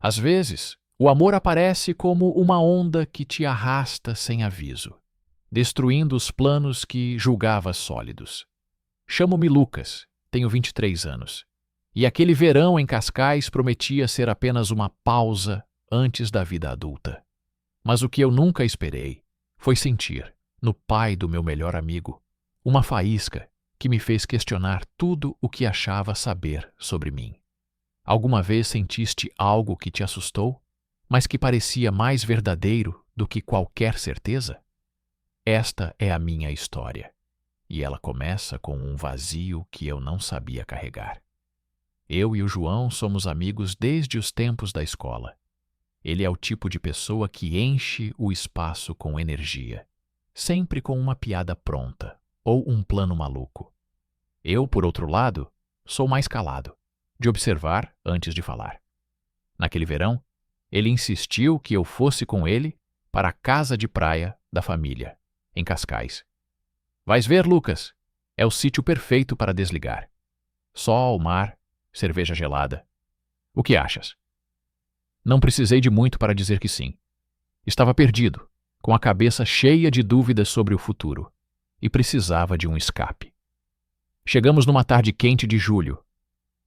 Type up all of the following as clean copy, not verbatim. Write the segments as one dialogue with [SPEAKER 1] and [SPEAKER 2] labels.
[SPEAKER 1] Às vezes, o amor aparece como uma onda que te arrasta sem aviso, destruindo os planos que julgavas sólidos. Chamo-me Lucas, tenho 23 anos, e aquele verão em Cascais prometia ser apenas uma pausa antes da vida adulta. Mas o que eu nunca esperei foi sentir, no pai do meu melhor amigo, uma faísca que me fez questionar tudo o que achava saber sobre mim. Alguma vez sentiste algo que te assustou, mas que parecia mais verdadeiro do que qualquer certeza? Esta é a minha história, e ela começa com um vazio que eu não sabia carregar. Eu e o João somos amigos desde os tempos da escola. Ele é o tipo de pessoa que enche o espaço com energia, sempre com uma piada pronta ou um plano maluco. Eu, por outro lado, sou mais calado, de observar antes de falar. Naquele verão, ele insistiu que eu fosse com ele para a casa de praia da família, em Cascais. Vais ver, Lucas, é o sítio perfeito para desligar. Sol, mar, cerveja gelada. O que achas? Não precisei de muito para dizer que sim. Estava perdido, com a cabeça cheia de dúvidas sobre o futuro, e precisava de um escape. Chegamos numa tarde quente de julho.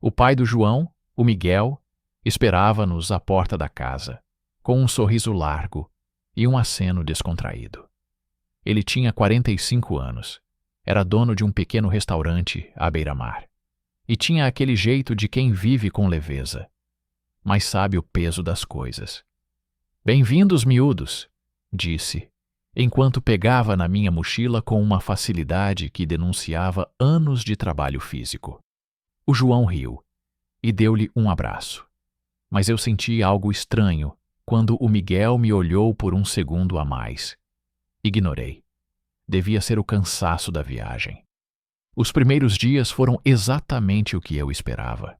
[SPEAKER 1] O pai do João, o Miguel, esperava-nos à porta da casa, com um sorriso largo e um aceno descontraído. Ele tinha 45 anos, era dono de um pequeno restaurante à beira-mar, e tinha aquele jeito de quem vive com leveza, mas sabe o peso das coisas. Bem-vindos, miúdos, disse, enquanto pegava na minha mochila com uma facilidade que denunciava anos de trabalho físico. O João riu e deu-lhe um abraço, mas eu senti algo estranho quando o Miguel me olhou por um segundo a mais. Ignorei. Devia ser o cansaço da viagem. Os primeiros dias foram exatamente o que eu esperava.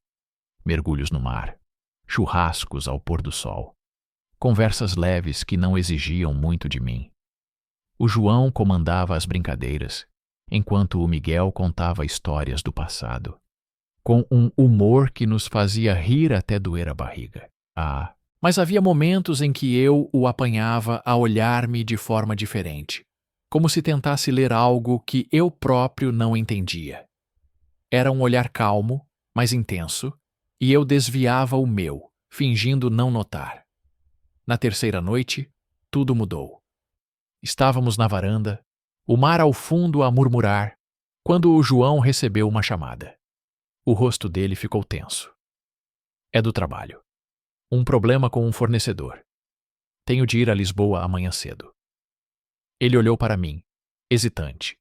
[SPEAKER 1] Mergulhos no mar, churrascos ao pôr do sol, conversas leves que não exigiam muito de mim. O João comandava as brincadeiras, enquanto o Miguel contava histórias do passado, com um humor que nos fazia rir até doer a barriga. Mas havia momentos em que eu o apanhava a olhar-me de forma diferente, como se tentasse ler algo que eu próprio não entendia. Era um olhar calmo, mas intenso, e eu desviava o meu, fingindo não notar. Na terceira noite, tudo mudou. Estávamos na varanda, o mar ao fundo a murmurar, quando o João recebeu uma chamada. O rosto dele ficou tenso. É do trabalho. Um problema com um fornecedor. Tenho de ir a Lisboa amanhã cedo. Ele olhou para mim, hesitante.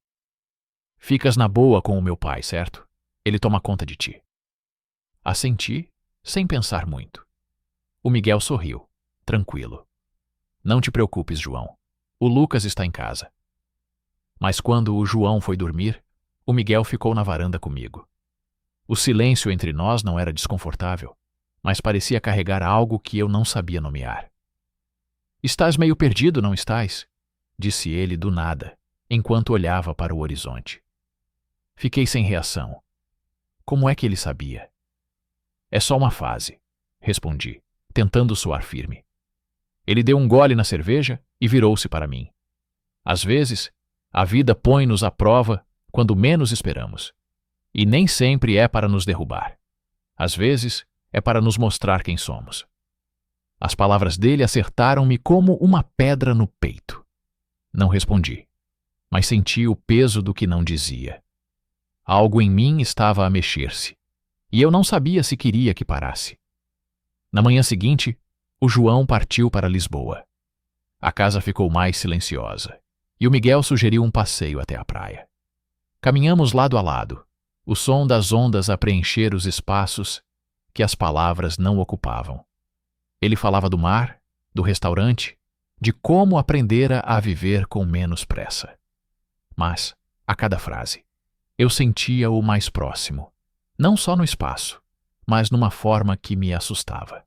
[SPEAKER 1] Ficas na boa com o meu pai, certo? Ele toma conta de ti. Assenti, sem pensar muito. O Miguel sorriu, tranquilo. Não te preocupes, João. O Lucas está em casa. Mas quando o João foi dormir, o Miguel ficou na varanda comigo. O silêncio entre nós não era desconfortável, mas parecia carregar algo que eu não sabia nomear. Estás meio perdido, não estás? Disse ele do nada, enquanto olhava para o horizonte. Fiquei sem reação. Como é que ele sabia? É só uma fase, respondi, tentando soar firme. Ele deu um gole na cerveja e virou-se para mim. Às vezes, a vida põe-nos à prova quando menos esperamos. E nem sempre é para nos derrubar. Às vezes, é para nos mostrar quem somos. As palavras dele acertaram-me como uma pedra no peito. Não respondi, mas senti o peso do que não dizia. Algo em mim estava a mexer-se, e eu não sabia se queria que parasse. Na manhã seguinte, o João partiu para Lisboa. A casa ficou mais silenciosa, e o Miguel sugeriu um passeio até a praia. Caminhamos lado a lado, o som das ondas a preencher os espaços que as palavras não ocupavam. Ele falava do mar, do restaurante, de como aprendera a viver com menos pressa. Mas, a cada frase, eu sentia-o mais próximo, não só no espaço, mas numa forma que me assustava.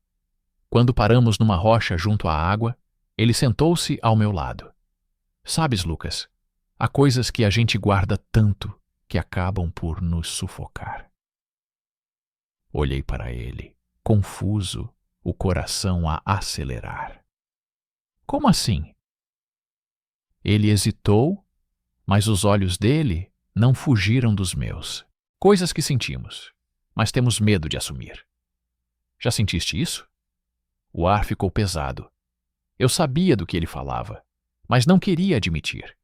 [SPEAKER 1] Quando paramos numa rocha junto à água, ele sentou-se ao meu lado. Sabes, Lucas, há coisas que a gente guarda tanto que acabam por nos sufocar. Olhei para ele, confuso, o coração a acelerar. Como assim? Ele hesitou, mas os olhos dele não fugiram dos meus. Coisas que sentimos, mas temos medo de assumir. Já sentiste isso? O ar ficou pesado. Eu sabia do que ele falava, mas não queria admitir.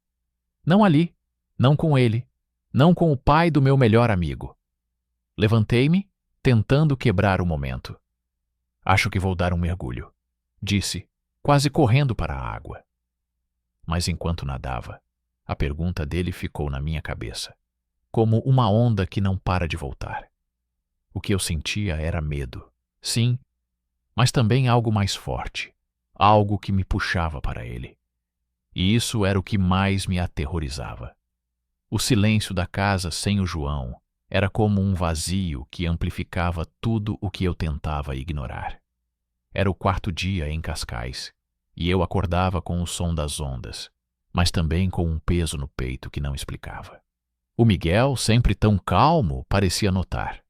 [SPEAKER 1] Não ali, não com ele, não com o pai do meu melhor amigo. Levantei-me, tentando quebrar o momento. Acho que vou dar um mergulho, disse, quase correndo para a água. Mas enquanto nadava, a pergunta dele ficou na minha cabeça, como uma onda que não para de voltar. O que eu sentia era medo, sim, mas também algo mais forte, algo que me puxava para ele. E isso era o que mais me aterrorizava. O silêncio da casa sem o João era como um vazio que amplificava tudo o que eu tentava ignorar. Era o quarto dia em Cascais, e eu acordava com o som das ondas, mas também com um peso no peito que não explicava. O Miguel, sempre tão calmo, parecia notar.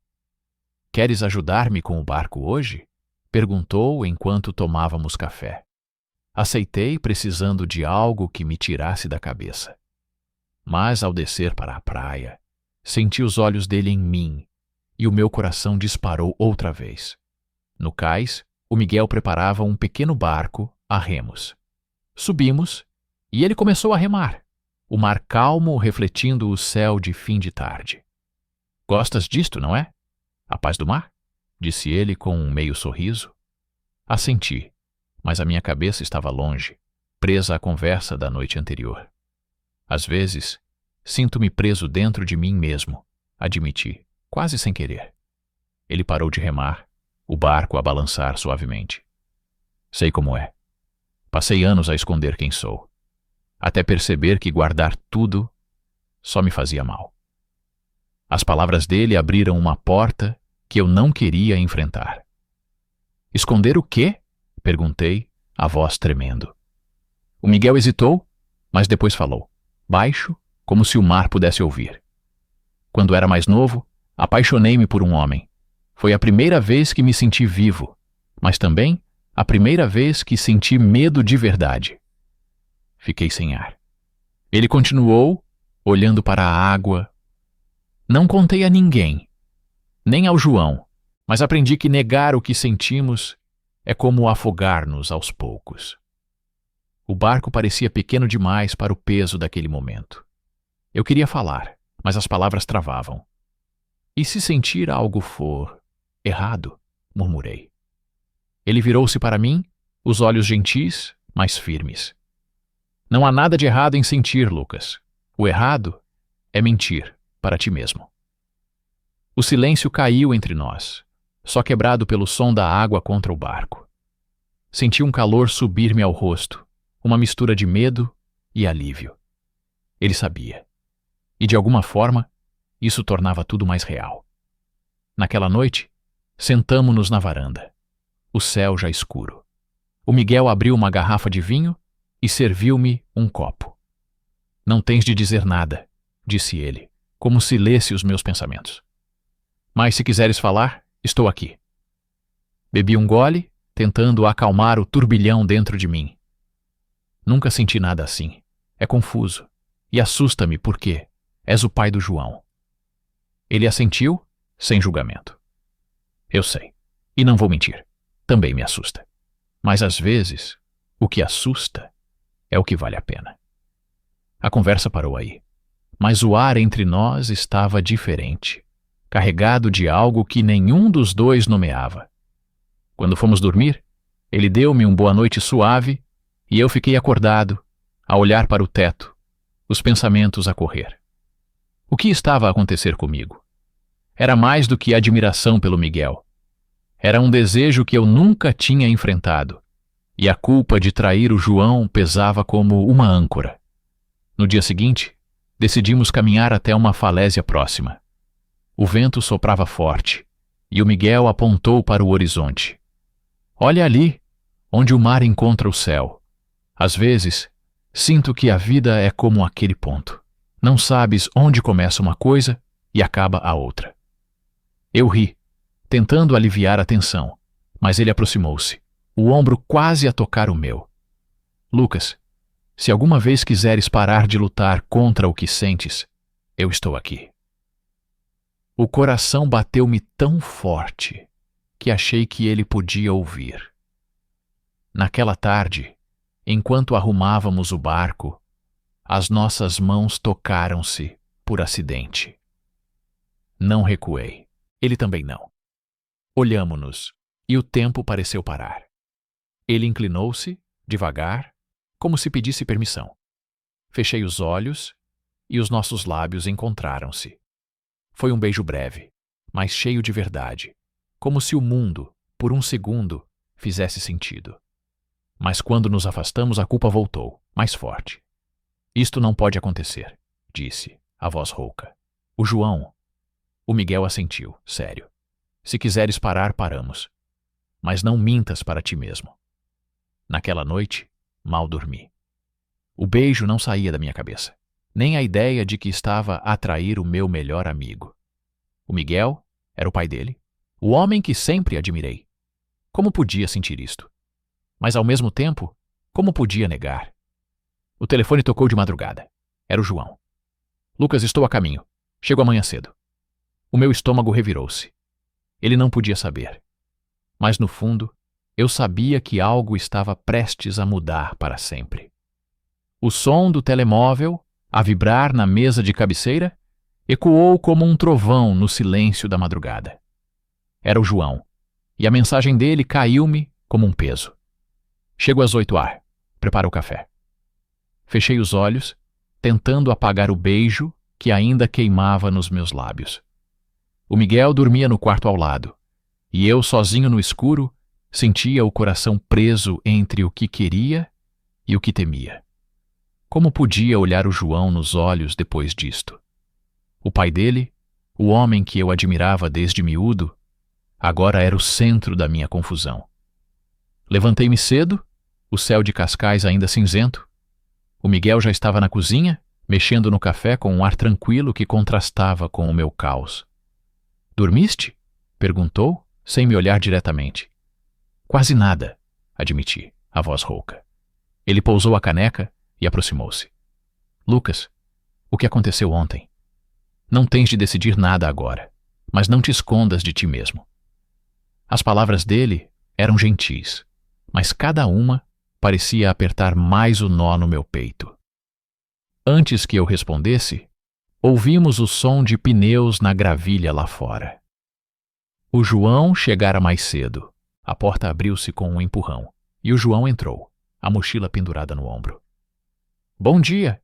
[SPEAKER 1] "Queres ajudar-me com o barco hoje?" perguntou enquanto tomávamos café. Aceitei, precisando de algo que me tirasse da cabeça. Mas ao descer para a praia, senti os olhos dele em mim e o meu coração disparou outra vez. No cais, o Miguel preparava um pequeno barco a remos. Subimos e ele começou a remar, o mar calmo refletindo o céu de fim de tarde. "Gostas disto, não é? A paz do mar?" disse ele com um meio sorriso. Assenti, mas a minha cabeça estava longe, presa à conversa da noite anterior. Às vezes, sinto-me preso dentro de mim mesmo, admiti, quase sem querer. Ele parou de remar, o barco a balançar suavemente. Sei como é. Passei anos a esconder quem sou, até perceber que guardar tudo só me fazia mal. As palavras dele abriram uma porta que eu não queria enfrentar. "Esconder o quê?" perguntei, a voz tremendo. O Miguel hesitou, mas depois falou, baixo, como se o mar pudesse ouvir. "Quando era mais novo, apaixonei-me por um homem. Foi a primeira vez que me senti vivo, mas também a primeira vez que senti medo de verdade." Fiquei sem ar. Ele continuou, olhando para a água. "Não contei a ninguém, nem ao João, mas aprendi que negar o que sentimos é como afogar-nos aos poucos." O barco parecia pequeno demais para o peso daquele momento. Eu queria falar, mas as palavras travavam. "E se sentir algo for errado?" murmurei. Ele virou-se para mim, os olhos gentis, mas firmes. "Não há nada de errado em sentir, Lucas. O errado é mentir para ti mesmo." O silêncio caiu entre nós, só quebrado pelo som da água contra o barco. Senti um calor subir-me ao rosto, uma mistura de medo e alívio. Ele sabia. E de alguma forma, isso tornava tudo mais real. Naquela noite, sentamo-nos na varanda, o céu já escuro. O Miguel abriu uma garrafa de vinho e serviu-me um copo. "Não tens de dizer nada", disse ele, como se lesse os meus pensamentos. "Mas se quiseres falar, estou aqui." Bebi um gole, tentando acalmar o turbilhão dentro de mim. Nunca senti nada assim. É confuso. E assusta-me porque és o pai do João. Ele assentiu, sem julgamento. Eu sei. E não vou mentir. Também me assusta. Mas às vezes, o que assusta é o que vale a pena. A conversa parou aí. Mas o ar entre nós estava diferente, carregado de algo que nenhum dos dois nomeava. Quando fomos dormir, ele deu-me um boa noite suave e eu fiquei acordado, a olhar para o teto, os pensamentos a correr. O que estava a acontecer comigo? Era mais do que admiração pelo Miguel. Era um desejo que eu nunca tinha enfrentado, e a culpa de trair o João pesava como uma âncora. No dia seguinte, decidimos caminhar até uma falésia próxima. O vento soprava forte, e o Miguel apontou para o horizonte. "Olha ali, onde o mar encontra o céu. Às vezes, sinto que a vida é como aquele ponto. Não sabes onde começa uma coisa e acaba a outra." Eu ri, tentando aliviar a tensão, Mas ele aproximou-se, o ombro quase a tocar o meu. Lucas, se alguma vez quiseres parar de lutar contra o que sentes, eu estou aqui. O coração bateu-me tão forte que achei que ele podia ouvir. Naquela tarde, enquanto arrumávamos o barco, as nossas mãos tocaram-se por acidente. Não recuei. Ele também não. Olhamo-nos e o tempo pareceu parar. Ele inclinou-se, devagar, como se pedisse permissão. Fechei os olhos e os nossos lábios encontraram-se. Foi um beijo breve, mas cheio de verdade, como se o mundo, por um segundo, fizesse sentido. Mas quando nos afastamos, a culpa voltou, mais forte. Isto não pode acontecer, disse, a voz rouca. O João. O Miguel assentiu, sério. Se quiseres parar, paramos. Mas não mintas para ti mesmo. Naquela noite, mal dormi. O beijo não saía da minha cabeça, nem a ideia de que estava a trair o meu melhor amigo. O Miguel era o pai dele, o homem que sempre admirei. Como podia sentir isto? Mas, ao mesmo tempo, como podia negar? O telefone tocou de madrugada. Era o João. Lucas, estou a caminho. Chego amanhã cedo. O meu estômago revirou-se. Ele não podia saber. Mas, no fundo, eu sabia que algo estava prestes a mudar para sempre. O som do telemóvel, a vibrar na mesa de cabeceira, ecoou como um trovão no silêncio da madrugada. Era o João, e a mensagem dele caiu-me como um peso. Chego às 8h. Prepara o café. Fechei os olhos, tentando apagar o beijo que ainda queimava nos meus lábios. O Miguel dormia no quarto ao lado, e eu, sozinho no escuro, sentia o coração preso entre o que queria e o que temia. Como podia olhar o João nos olhos depois disto? O pai dele, o homem que eu admirava desde miúdo, agora era o centro da minha confusão. Levantei-me cedo, o céu de Cascais ainda cinzento. O Miguel já estava na cozinha, mexendo no café com um ar tranquilo que contrastava com o meu caos. Dormiste? Perguntou, sem me olhar diretamente. Quase nada, admiti, a voz rouca. Ele pousou a caneca e aproximou-se. Lucas, o que aconteceu ontem? Não tens de decidir nada agora, mas não te escondas de ti mesmo. As palavras dele eram gentis, mas cada uma parecia apertar mais o nó no meu peito. Antes que eu respondesse, ouvimos o som de pneus na gravilha lá fora. O João chegara mais cedo. A porta abriu-se com um empurrão, e o João entrou, a mochila pendurada no ombro. Bom dia,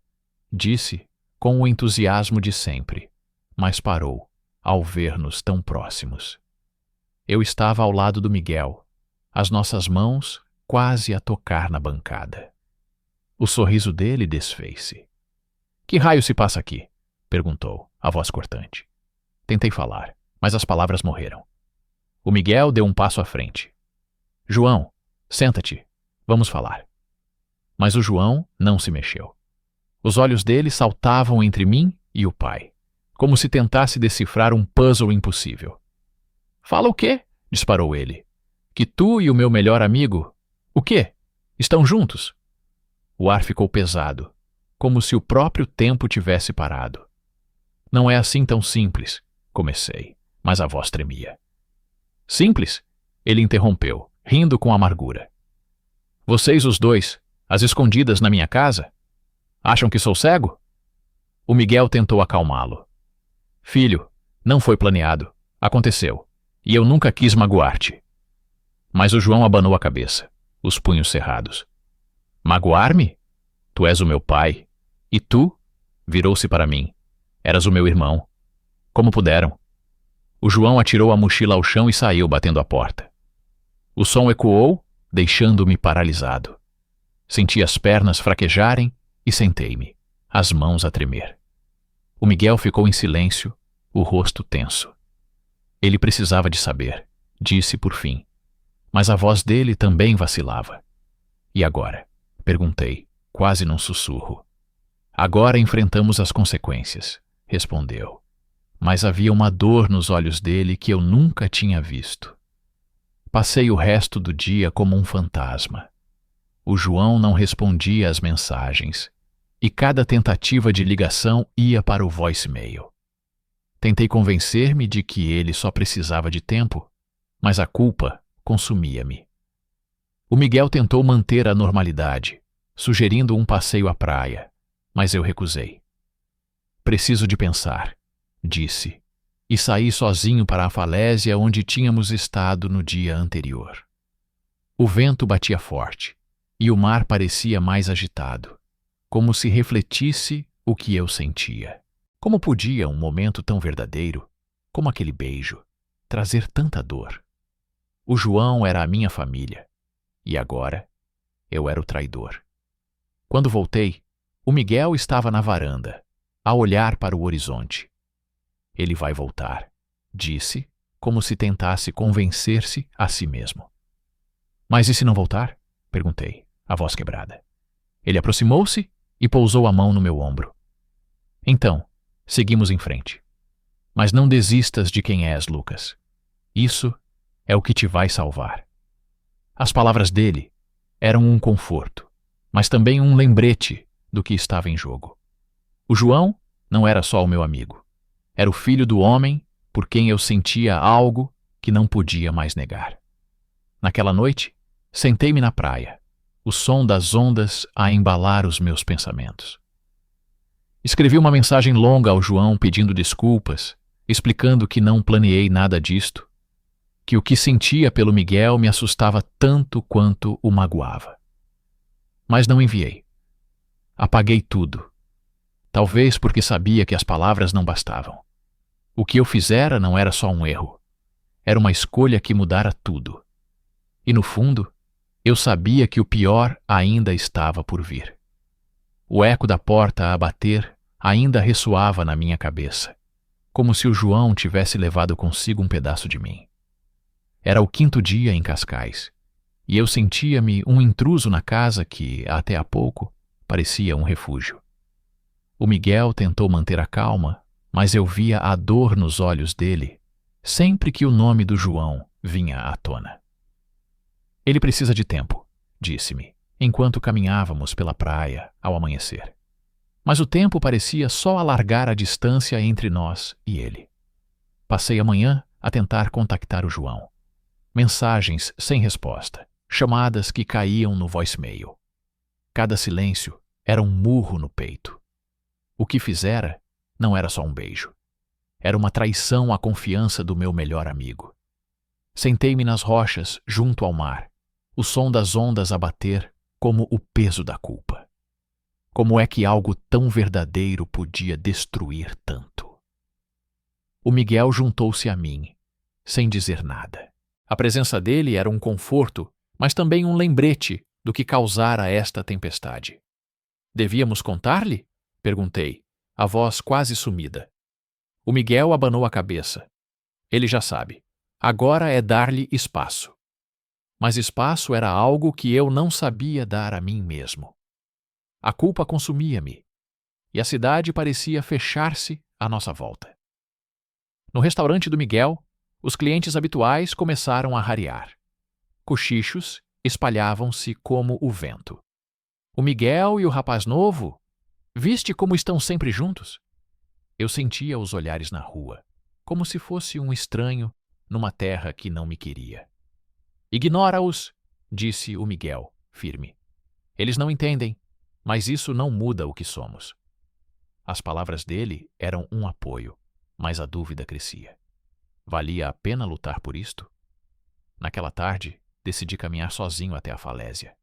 [SPEAKER 1] disse, com o entusiasmo de sempre, mas parou, ao ver-nos tão próximos. Eu estava ao lado do Miguel, as nossas mãos quase a tocar na bancada. O sorriso dele desfez-se. Que raio se passa aqui? Perguntou, a voz cortante. Tentei falar, mas as palavras morreram. O Miguel deu um passo à frente. João, senta-te, vamos falar. Mas o João não se mexeu. Os olhos dele saltavam entre mim e o pai, como se tentasse decifrar um puzzle impossível. Fala o quê? Disparou ele. Que tu e o meu melhor amigo... O quê? Estão juntos? O ar ficou pesado, como se o próprio tempo tivesse parado. Não é assim tão simples, comecei, mas a voz tremia. Simples? Ele interrompeu, rindo com amargura. Vocês os dois, às escondidas na minha casa? Acham que sou cego? O Miguel tentou acalmá-lo. Filho, não foi planeado. Aconteceu. E eu nunca quis magoar-te. Mas o João abanou a cabeça, os punhos cerrados. Magoar-me? Tu és o meu pai. E tu? Virou-se para mim. Eras o meu irmão. Como puderam? O João atirou a mochila ao chão e saiu batendo a porta. O som ecoou, deixando-me paralisado. Senti as pernas fraquejarem e sentei-me, as mãos a tremer. O Miguel ficou em silêncio, o rosto tenso. Ele precisava de saber, disse por fim. Mas a voz dele também vacilava. E agora? Perguntei, quase num sussurro. Agora enfrentamos as consequências, respondeu. Mas havia uma dor nos olhos dele que eu nunca tinha visto. Passei o resto do dia como um fantasma. O João não respondia às mensagens e cada tentativa de ligação ia para o voicemail. Tentei convencer-me de que ele só precisava de tempo, mas a culpa consumia-me. O Miguel tentou manter a normalidade, sugerindo um passeio à praia, mas eu recusei. Preciso de pensar, disse, e saí sozinho para a falésia onde tínhamos estado no dia anterior. O vento batia forte e o mar parecia mais agitado, como se refletisse o que eu sentia. Como podia um momento tão verdadeiro, como aquele beijo, trazer tanta dor? O João era a minha família, e agora eu era o traidor. Quando voltei, o Miguel estava na varanda, a olhar para o horizonte. Ele vai voltar, disse, como se tentasse convencer-se a si mesmo. Mas e se não voltar? Perguntei, a voz quebrada. Ele aproximou-se e pousou a mão no meu ombro. Então, seguimos em frente. Mas não desistas de quem és, Lucas. Isso é o que te vai salvar. As palavras dele eram um conforto, mas também um lembrete do que estava em jogo. O João não era só o meu amigo. Era o filho do homem por quem eu sentia algo que não podia mais negar. Naquela noite, sentei-me na praia, o som das ondas a embalar os meus pensamentos. Escrevi uma mensagem longa ao João pedindo desculpas, explicando que não planeei nada disto, que o que sentia pelo Miguel me assustava tanto quanto o magoava. Mas não enviei. Apaguei tudo. Talvez porque sabia que as palavras não bastavam. O que eu fizera não era só um erro. Era uma escolha que mudara tudo. E no fundo, eu sabia que o pior ainda estava por vir. O eco da porta a bater ainda ressoava na minha cabeça, como se o João tivesse levado consigo um pedaço de mim. Era o 5º dia em Cascais, e eu sentia-me um intruso na casa que, até há pouco, parecia um refúgio. O Miguel tentou manter a calma, mas eu via a dor nos olhos dele sempre que o nome do João vinha à tona. Ele precisa de tempo, disse-me, enquanto caminhávamos pela praia ao amanhecer. Mas o tempo parecia só alargar a distância entre nós e ele. Passei a manhã a tentar contactar o João. Mensagens sem resposta, chamadas que caíam no voicemail. Cada silêncio era um murro no peito. O que fizera não era só um beijo. Era uma traição à confiança do meu melhor amigo. Sentei-me nas rochas, junto ao mar, o som das ondas a bater como o peso da culpa. Como é que algo tão verdadeiro podia destruir tanto? O Miguel juntou-se a mim, sem dizer nada. A presença dele era um conforto, mas também um lembrete do que causara esta tempestade. Devíamos contar-lhe? Perguntei, a voz quase sumida. O Miguel abanou a cabeça. Ele já sabe. Agora é dar-lhe espaço. Mas espaço era algo que eu não sabia dar a mim mesmo. A culpa consumia-me, e a cidade parecia fechar-se à nossa volta. No restaurante do Miguel, os clientes habituais começaram a rarear. Cochichos espalhavam-se como o vento. O Miguel e o rapaz novo, viste como estão sempre juntos? Eu sentia os olhares na rua, como se fosse um estranho numa terra que não me queria. Ignora-os, disse o Miguel, firme. Eles não entendem, mas isso não muda o que somos. As palavras dele eram um apoio, mas a dúvida crescia. Valia a pena lutar por isto? Naquela tarde, decidi caminhar sozinho até a falésia.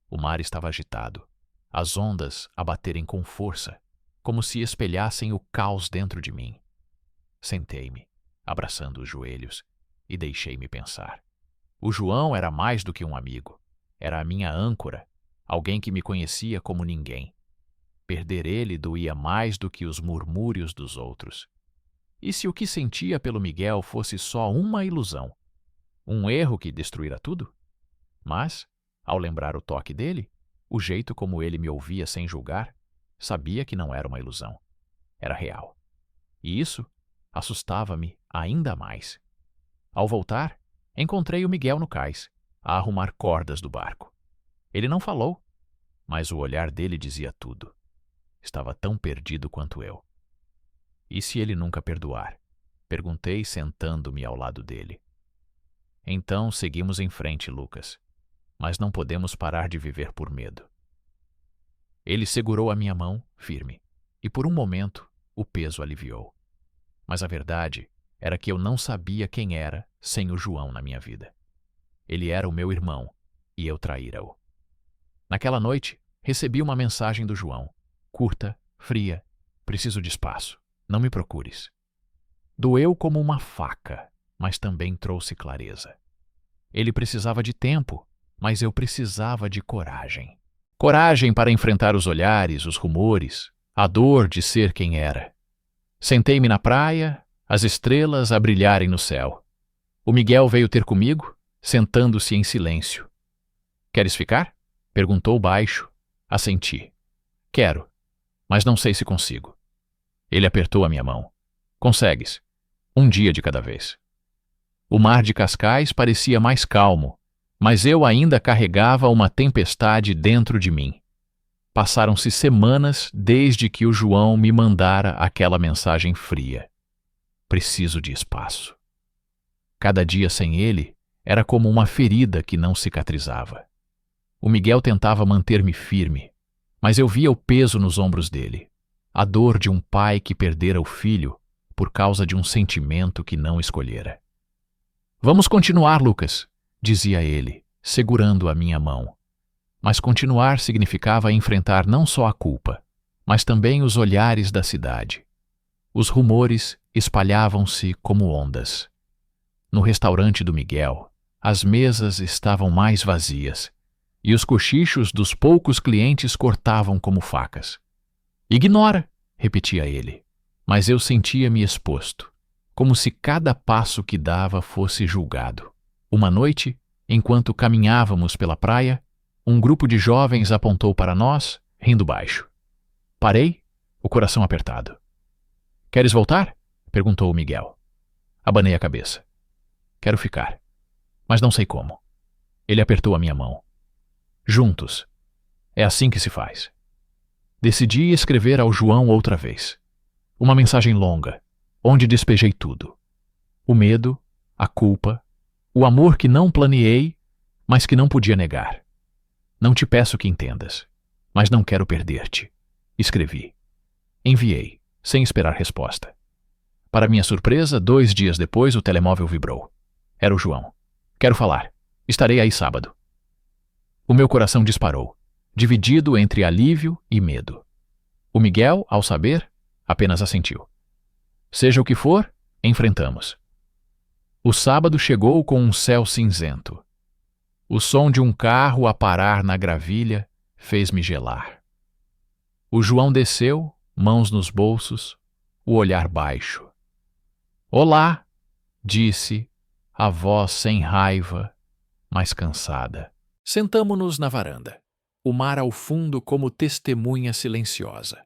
[SPEAKER 1] O mar estava agitado, as ondas a baterem com força, como se espelhassem o caos dentro de mim. Sentei-me, abraçando os joelhos, e deixei-me pensar. O João era mais do que um amigo. Era a minha âncora, alguém que me conhecia como ninguém. Perder ele doía mais do que os murmúrios dos outros. E se o que sentia pelo Miguel fosse só uma ilusão? Um erro que destruíra tudo? Mas, ao lembrar o toque dele, o jeito como ele me ouvia sem julgar, sabia que não era uma ilusão. Era real. E isso assustava-me ainda mais. Ao voltar, Encontrei o Miguel no cais, a arrumar cordas do barco. Ele não falou, mas o olhar dele dizia tudo. Estava tão perdido quanto eu. E se ele nunca perdoar? Perguntei, sentando-me ao lado dele. Então seguimos em frente, Lucas, mas não podemos parar de viver por medo. Ele segurou a minha mão, firme, e por um momento o peso aliviou. Mas a verdade era que eu não sabia quem era sem o João na minha vida. Ele era o meu irmão e eu traíra-o. Naquela noite, recebi uma mensagem do João, curta, fria: preciso de espaço, não me procures. Doeu como uma faca, mas também trouxe clareza. Ele precisava de tempo, mas eu precisava de coragem. Coragem para enfrentar os olhares, os rumores, a dor de ser quem era. Sentei-me na praia, as estrelas a brilharem no céu. O Miguel veio ter comigo, sentando-se em silêncio. Queres ficar? Perguntou baixo. Assenti. Quero, mas não sei se consigo. Ele apertou a minha mão. Consegues. Um dia de cada vez. O mar de Cascais parecia mais calmo, mas eu ainda carregava uma tempestade dentro de mim. Passaram-se semanas desde que o João me mandara aquela mensagem fria. Preciso de espaço. Cada dia sem ele era como uma ferida que não cicatrizava. O Miguel tentava manter-me firme, mas eu via o peso nos ombros dele, a dor de um pai que perdera o filho por causa de um sentimento que não escolhera. Vamos continuar, Lucas, dizia ele, segurando a minha mão. Mas continuar significava enfrentar não só a culpa, mas também os olhares da cidade. Os rumores espalhavam-se como ondas. No restaurante do Miguel, as mesas estavam mais vazias, e os cochichos dos poucos clientes cortavam como facas. Ignora, repetia ele, mas eu sentia-me exposto, como se cada passo que dava fosse julgado. Uma noite, enquanto caminhávamos pela praia, um grupo de jovens apontou para nós, rindo baixo. Parei, o coração apertado. Queres voltar? Perguntou o Miguel. Abanei a cabeça. Quero ficar, mas não sei como. Ele apertou a minha mão. Juntos. É assim que se faz. Decidi escrever ao João outra vez. Uma mensagem longa, onde despejei tudo. O medo, a culpa, o amor que não planeei, mas que não podia negar. Não te peço que entendas, mas não quero perder-te. Escrevi. Enviei, sem esperar resposta. Para minha surpresa, 2 dias depois o telemóvel vibrou. Era o João. Quero falar. Estarei aí sábado. O meu coração disparou, dividido entre alívio e medo. O Miguel, ao saber, apenas assentiu. Seja o que for, enfrentamos. O sábado chegou com um céu cinzento. O som de um carro a parar na gravilha fez-me gelar. O João desceu, mãos nos bolsos, o olhar baixo. Olá, disse, a voz sem raiva, mas cansada. Sentamo-nos na varanda, o mar ao fundo como testemunha silenciosa.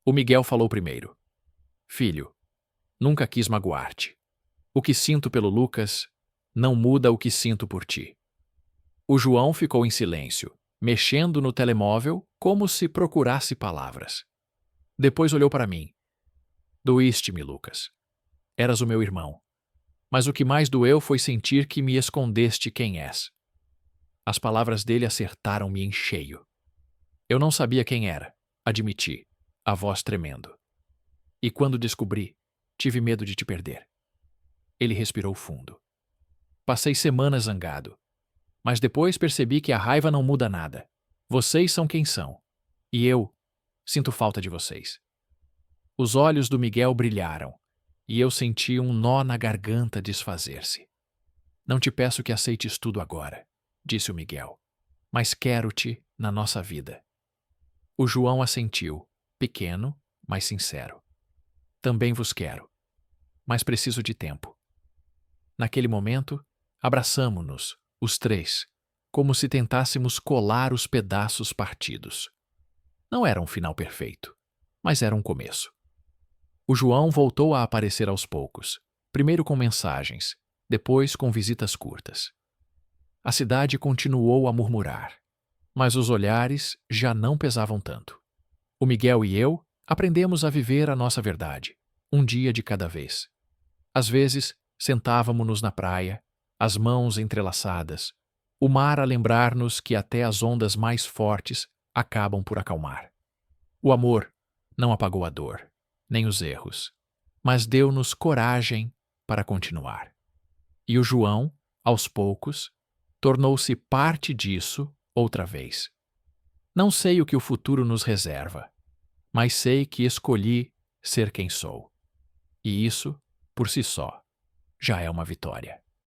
[SPEAKER 1] O Miguel falou primeiro. Filho, nunca quis magoar-te. O que sinto pelo Lucas não muda o que sinto por ti. O João ficou em silêncio, mexendo no telemóvel como se procurasse palavras. Depois olhou para mim. Doíste-me, Lucas. Eras o meu irmão. Mas o que mais doeu foi sentir que me escondeste quem és. As palavras dele acertaram-me em cheio. Eu não sabia quem era, admiti, a voz tremendo. E quando descobri, tive medo de te perder. Ele respirou fundo. Passei semanas zangado. Mas depois percebi que a raiva não muda nada. Vocês são quem são. E eu sinto falta de vocês. Os olhos do Miguel brilharam, e eu senti um nó na garganta desfazer-se. Não te peço que aceites tudo agora, disse o Miguel, mas quero-te na nossa vida. O João assentiu, pequeno, mas sincero. Também vos quero, mas preciso de tempo. Naquele momento, abraçamo-nos, os três, como se tentássemos colar os pedaços partidos. Não era um final perfeito, mas era um começo. O João voltou a aparecer aos poucos, primeiro com mensagens, depois com visitas curtas. A cidade continuou a murmurar, mas os olhares já não pesavam tanto. O Miguel e eu aprendemos a viver a nossa verdade, um dia de cada vez. Às vezes, sentávamo-nos na praia, as mãos entrelaçadas, o mar a lembrar-nos que até as ondas mais fortes acabam por acalmar. O amor não apagou a dor, nem os erros, mas deu-nos coragem para continuar. E o João, aos poucos, tornou-se parte disso outra vez. Não sei o que o futuro nos reserva, mas sei que escolhi ser quem sou. E isso, por si só, já é uma vitória.